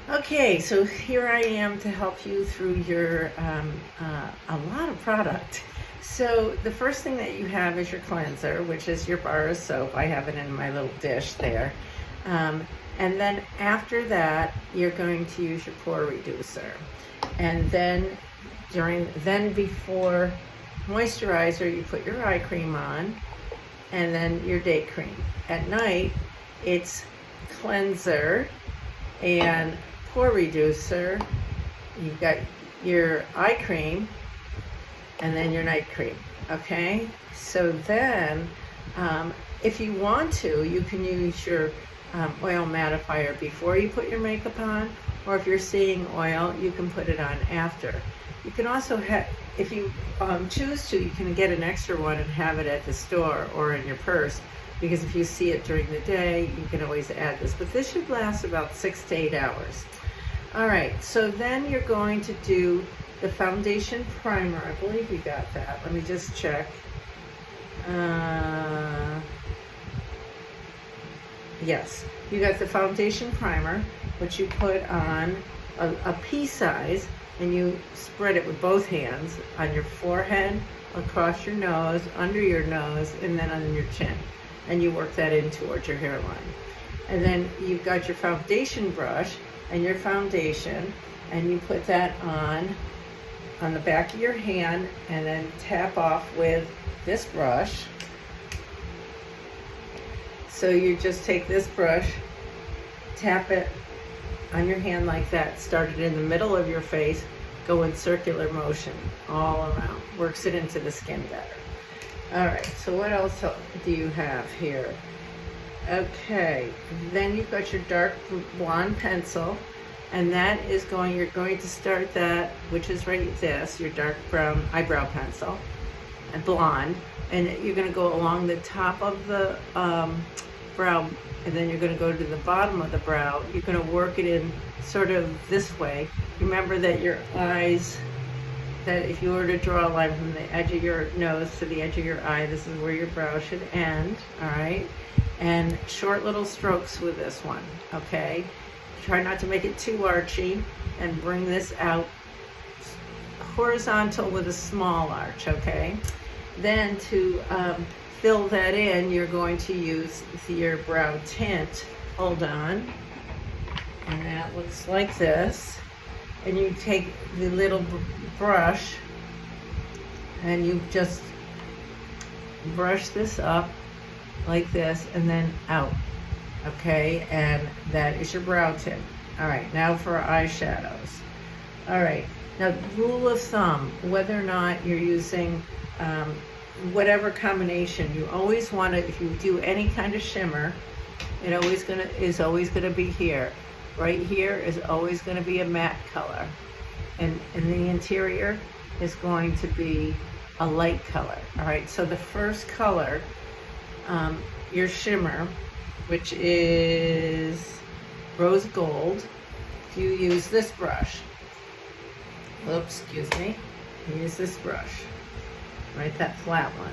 Okay, so here I am to help you through your a lot of product. So the first thing that you have is your cleanser, which is your bar of soap. I have it in my little dish there. Um, and then after that, you're going to use your pore reducer. And then before moisturizer, you put your eye cream on, and then your day cream. At night, it's cleanser and pore reducer. You've got your eye cream and then your night cream. Okay, so then if you want to, you can use your oil mattifier before you put your makeup on, or if you're seeing oil, you can put it on after. You can also have, if you choose to, you can get an extra one and have it at the store or in your purse, because if you see it during the day, you can always add this. But this should last about 6 to 8 hours. All right, so then you're going to do the foundation primer. I believe you got that. Let me just check. Yes, you got the foundation primer, which you put on a pea size, and you spread it with both hands on your forehead, across your nose, under your nose, and then on your chin. And you work that in towards your hairline. And then you've got your foundation brush and your foundation, and you put that on the back of your hand, and then tap off with this brush. So you just take this brush, tap it on your hand like that, start it in the middle of your face, go in circular motion all around, works it into the skin better. All right, so what else do you have here? Okay, then you've got your dark blonde pencil, and that is you're going to start that, which is your dark brown eyebrow pencil, and blonde, and you're going to go along the top of the brow, and then you're going to go to the bottom of the brow. You're going to work it in sort of this way. Remember that your eyes, that if you were to draw a line from the edge of your nose to the edge of your eye, this is where your brow should end, all right? And short little strokes with this one, okay? Try not to make it too archy, and bring this out horizontal with a small arch, okay? Then to fill that in, you're going to use your brow tint. Hold on. And that looks like this. And you take the little brush and you just brush this up like this and then out. Okay, and that is your brow tint. All right, now for eyeshadows. All right, now rule of thumb, whether or not you're using whatever combination, you always want to, if you do any kind of shimmer, it is always gonna be here. Right here is always gonna be a matte color. And in the interior is going to be a light color. All right, so the first color, your shimmer, which is rose gold, you use this brush. Oops, excuse me. You use this brush, right, that flat one.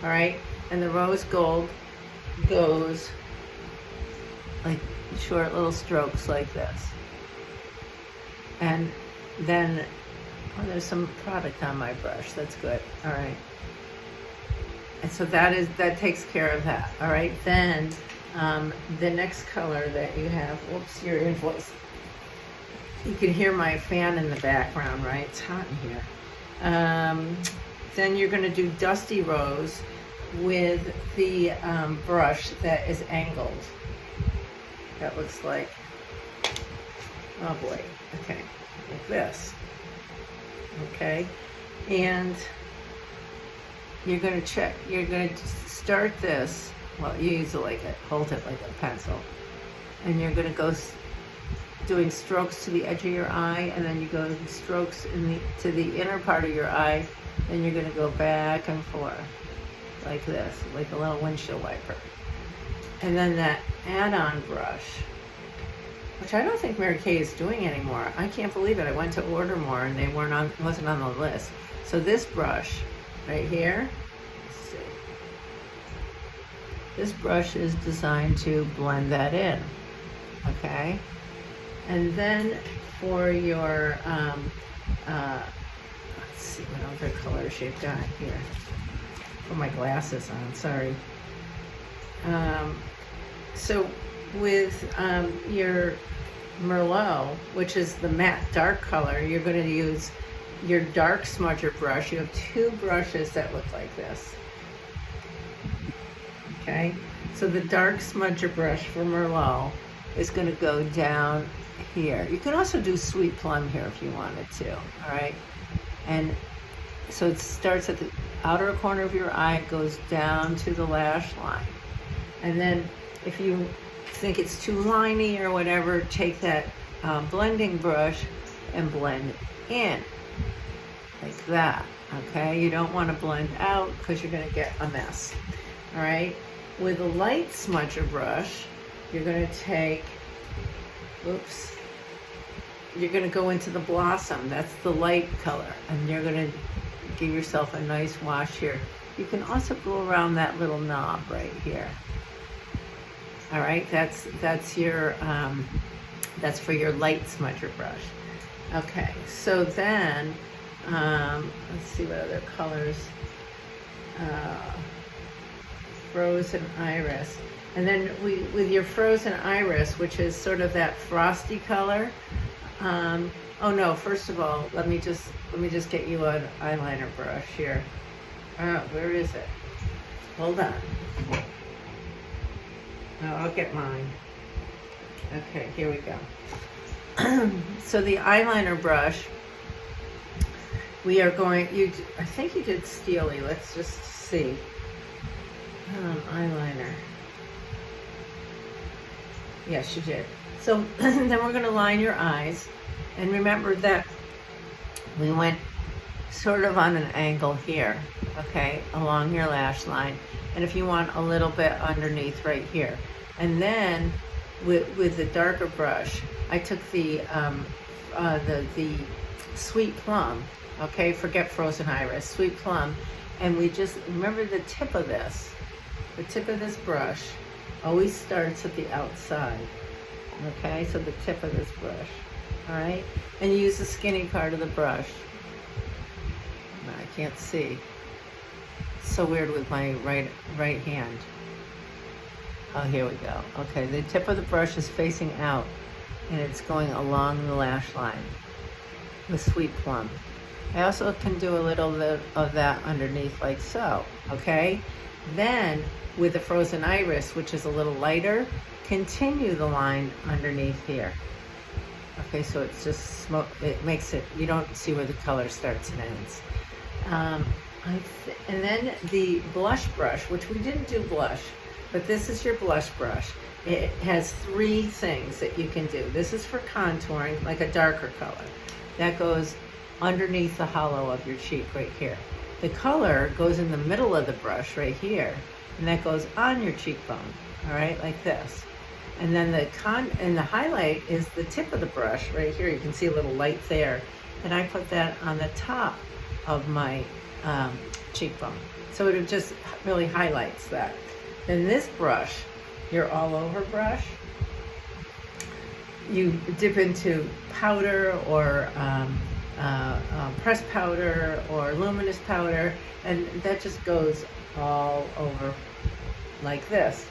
All right, and the rose gold goes like short little strokes like this. And then, oh, there's some product on my brush. That's good. All right. And so that takes care of that. All right. Then the next color that you have, whoops, your invoice. You can hear my fan in the background, right? It's hot in here. Then you're going to do Dusty Rose with the brush that is angled. That looks like, oh boy, okay, like this. Okay, and you're going to start this, well, you use it hold it like a pencil, and you're going to go doing strokes to the edge of your eye, and then you go strokes to the inner part of your eye, then you're going to go back and forth like this, like a little windshield wiper. And then that add-on brush, which I don't think Mary Kay is doing anymore. I can't believe it. I went to order more and they wasn't on the list. So this brush right here, let's see. This brush is designed to blend that in, okay? And then for your, let's see what other colors you've got here. Put my glasses on, sorry. So with your Merlot, which is the matte dark color, you're going to use your dark smudger brush. You have two brushes that look like this. Okay, so the dark smudger brush for Merlot is going to go down here. You can also do sweet plum here if you wanted to, all right? And so it starts at the outer corner of your eye, goes down to the lash line. And then if you think it's too liney or whatever, take that blending brush and blend in like that, okay? You don't want to blend out because you're going to get a mess, all right? With a light smudger brush, you're going to take, oops, you're going to go into the blossom. That's the light color, and you're going to give yourself a nice wash here. You can also go around that little knob right here. All right, that's your that's for your light smudger brush. Okay, so then let's see what other colors. Frozen iris, and then with your frozen iris, which is sort of that frosty color. Oh no! First of all, let me just get you an eyeliner brush here. Where is it? Hold on. No, I'll get mine. Okay, here we go. So the eyeliner brush, we are going. I think you did Steely. Let's just see. Eyeliner. Yes, you did. So then we're going to line your eyes, and remember that we went sort of on an angle here, okay, along your lash line, and if you want a little bit underneath right here. And then with the darker brush, I took the sweet plum, okay, forget frozen iris, sweet plum, and we just remember the tip of this. The tip of this brush always starts at the outside, okay? So the tip of this brush, all right? And you use the skinny part of the brush. No, I can't see. It's so weird with my right hand. Oh, here we go. Okay, the tip of the brush is facing out, and it's going along the lash line with sweet plum. I also can do a little bit of that underneath like so, okay? Then, with the frozen iris, which is a little lighter, continue the line underneath here. Okay, so it's just smoke, it makes it, you don't see where the color starts and ends. And then the blush brush, which we didn't do blush, but this is your blush brush. It has three things that you can do. This is for contouring, like a darker color. That goes underneath the hollow of your cheek right here. The color goes in the middle of the brush right here, and that goes on your cheekbone, all right, like this. And then the highlight is the tip of the brush right here. You can see a little light there, and I put that on the top of my cheekbone. So it just really highlights that. Then this brush, your all over brush, you dip into powder or pressed powder or luminous powder, and that just goes all over like this.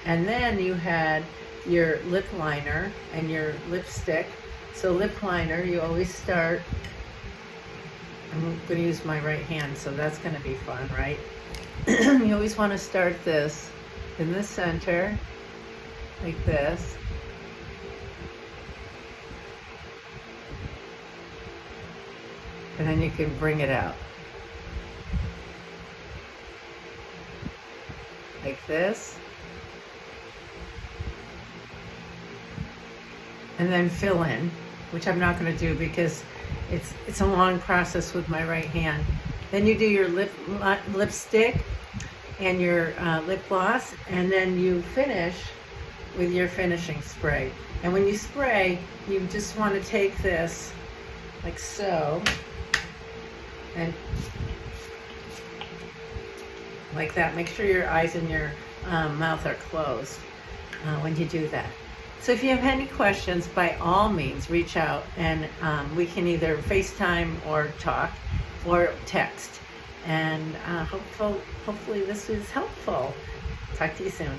And then you had your lip liner and your lipstick. So lip liner, you always start, I'm going to use my right hand, so that's going to be fun, right? You always want to start this in the center, like this. And then you can bring it out. Like this. And then fill in, which I'm not going to do because it's a long process with my right hand. Then you do your lipstick and your lip gloss, and then you finish with your finishing spray. And when you spray, you just want to take this like so, and like that. Make sure your eyes and your mouth are closed when you do that. So if you have any questions, by all means, reach out, and we can either FaceTime or talk or text. And hopefully this is helpful. Talk to you soon.